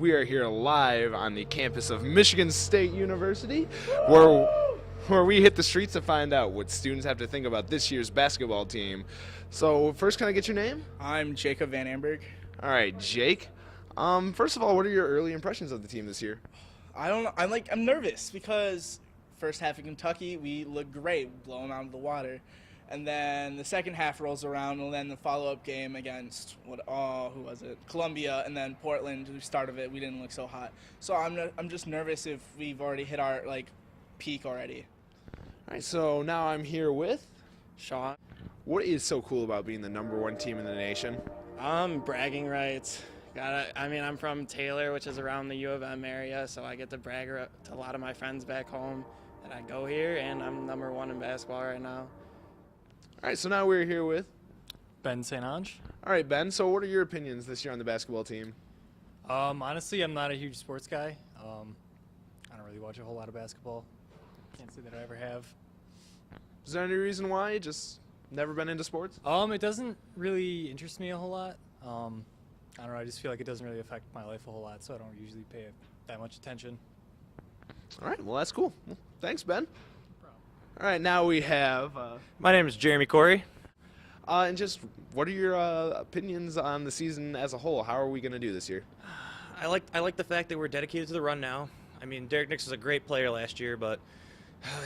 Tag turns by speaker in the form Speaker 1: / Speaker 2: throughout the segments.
Speaker 1: We are here live on the campus of Michigan State University, where we hit the streets to find out what students have to think about this year's basketball team. So first, can I get your name?
Speaker 2: I'm Jacob Van Amberg.
Speaker 1: All right, Jake. First of all, what are your early impressions of the team this year?
Speaker 2: I don't know. I'm nervous because first half of Kentucky, we looked great, blowing out of the water. And then the second half rolls around, and then the follow-up game against who was it? Columbia, and then Portland. The start of it, we didn't look so hot. So I'm just nervous if we've already hit our peak already.
Speaker 1: All right, so now I'm here with
Speaker 3: Sean.
Speaker 1: What is so cool about being the #1 team in the nation?
Speaker 3: Bragging rights. I'm from Taylor, which is around the U of M area, so I get to brag to a lot of my friends back home that I go here, and I'm #1 in basketball right now.
Speaker 1: All right, so now we're here with
Speaker 4: Ben St. Ange.
Speaker 1: All right, Ben, so what are your opinions this year on the basketball team?
Speaker 4: Honestly, I'm not a huge sports guy. I don't really watch a whole lot of basketball. Can't say that I ever have.
Speaker 1: Is there any reason why? Just never been into sports?
Speaker 4: It doesn't really interest me a whole lot. I don't know, I just feel like it doesn't really affect my life a whole lot, so I don't usually pay that much attention.
Speaker 1: All right, well, that's cool. Well, thanks, Ben. All right, now we have
Speaker 5: My name is Jeremy Corey.
Speaker 1: and just what are your opinions on the season as a whole? How are we going to do this year?
Speaker 5: I like the fact that we're dedicated to the run now. I mean, Derek Nix was a great player last year, but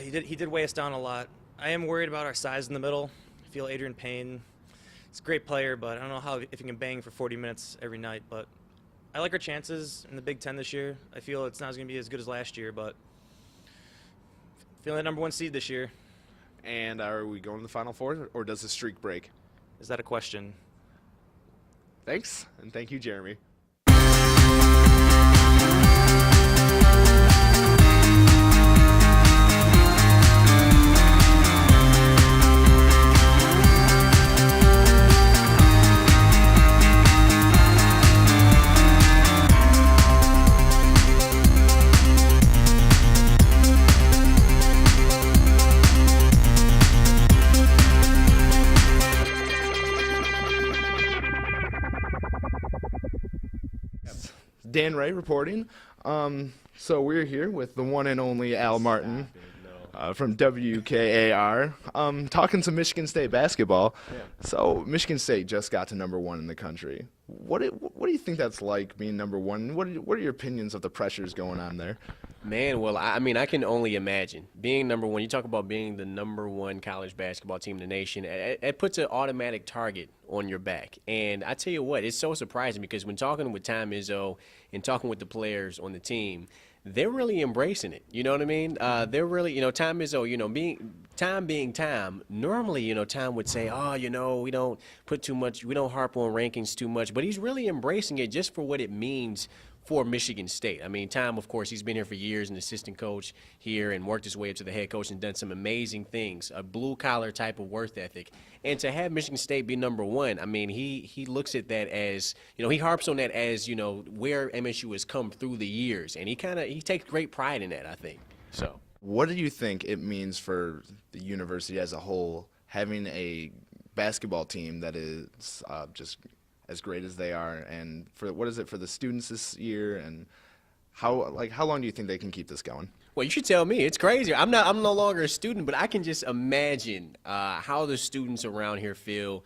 Speaker 5: he did weigh us down a lot. I am worried about our size in the middle. I feel Adrian Payne. He's a great player, but I don't know if he can bang for 40 minutes every night. But I like our chances in the Big Ten this year. I feel it's not going to be as good as last year, but feeling the #1 seed this year.
Speaker 1: And are we going to the Final Four, or does the streak break?
Speaker 5: Is that a question?
Speaker 1: Thanks, and thank you, Jeremy. Dan Ray reporting. So we're here with the one and only Al Martin from WKAR, talking some Michigan State basketball.
Speaker 6: Yeah.
Speaker 1: So Michigan State just got to #1 in the country. What do you think that's like being #1? What are your opinions of the pressures going on there?
Speaker 6: Man, well, I mean, I can only imagine being #1. You talk about being the #1 college basketball team in the nation. It puts an automatic target on your back. And I tell you what, it's so surprising because when talking with Tom Izzo and talking with the players on the team, they're really embracing it. You know what I mean? They're really, Tom Izzo, being Tom, normally, Tom would say, we don't put too much, we don't harp on rankings too much, but he's really embracing it just for what it means for Michigan State. I mean, Tom, of course, he's been here for years, an assistant coach here, and worked his way up to the head coach and done some amazing things, a blue-collar type of work ethic. And to have Michigan State be #1, I mean, he looks at that as, he harps on that as, where MSU has come through the years, and he takes great pride in that, I think. So,
Speaker 1: What do you think it means for the university as a whole, having a basketball team that is just as great as they are, and what is it for the students this year, and how long do you think they can keep this going?
Speaker 6: well, you should tell me. It's crazy. I'm no longer a student, but I can just imagine how the students around here feel,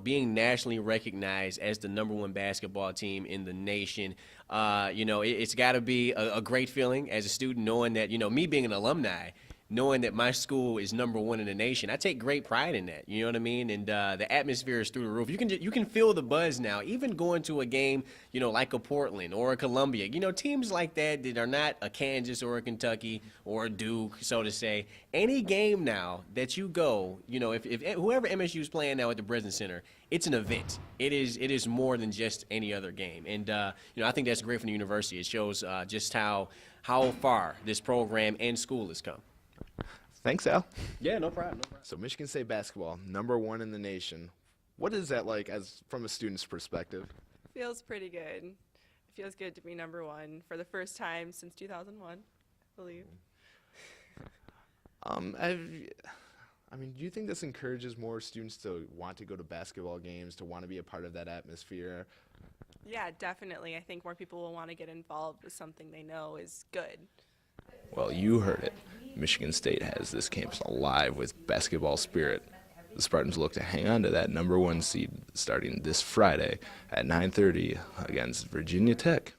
Speaker 6: being nationally recognized as the #1 basketball team in the nation. It's got to be a great feeling as a student knowing that, me being an alumni, knowing that my school is #1 in the nation. I take great pride in that, you know what I mean? And the atmosphere is through the roof. You can feel the buzz now, even going to a game, like a Portland or a Columbia. Teams like that are not a Kansas or a Kentucky or a Duke, so to say. Any game now that you go, if whoever MSU is playing now at the Breslin Center, it's an event. It is more than just any other game. And, I think that's great for the university. It shows just how far this program and school has come.
Speaker 1: Thanks, Al.
Speaker 6: Yeah, no problem.
Speaker 1: So Michigan State basketball, #1 in the nation. What is that like from a student's perspective?
Speaker 7: Feels pretty good. It feels good to be #1 for the first time since 2001, I believe.
Speaker 1: I mean, do you think this encourages more students to want to go to basketball games, to want to be a part of that atmosphere?
Speaker 7: Yeah, definitely. I think more people will want to get involved with something they know is good.
Speaker 1: Well, you heard it. Michigan State has this campus alive with basketball spirit. The Spartans look to hang on to that number 1 seed starting this Friday at 9:30 against Virginia Tech.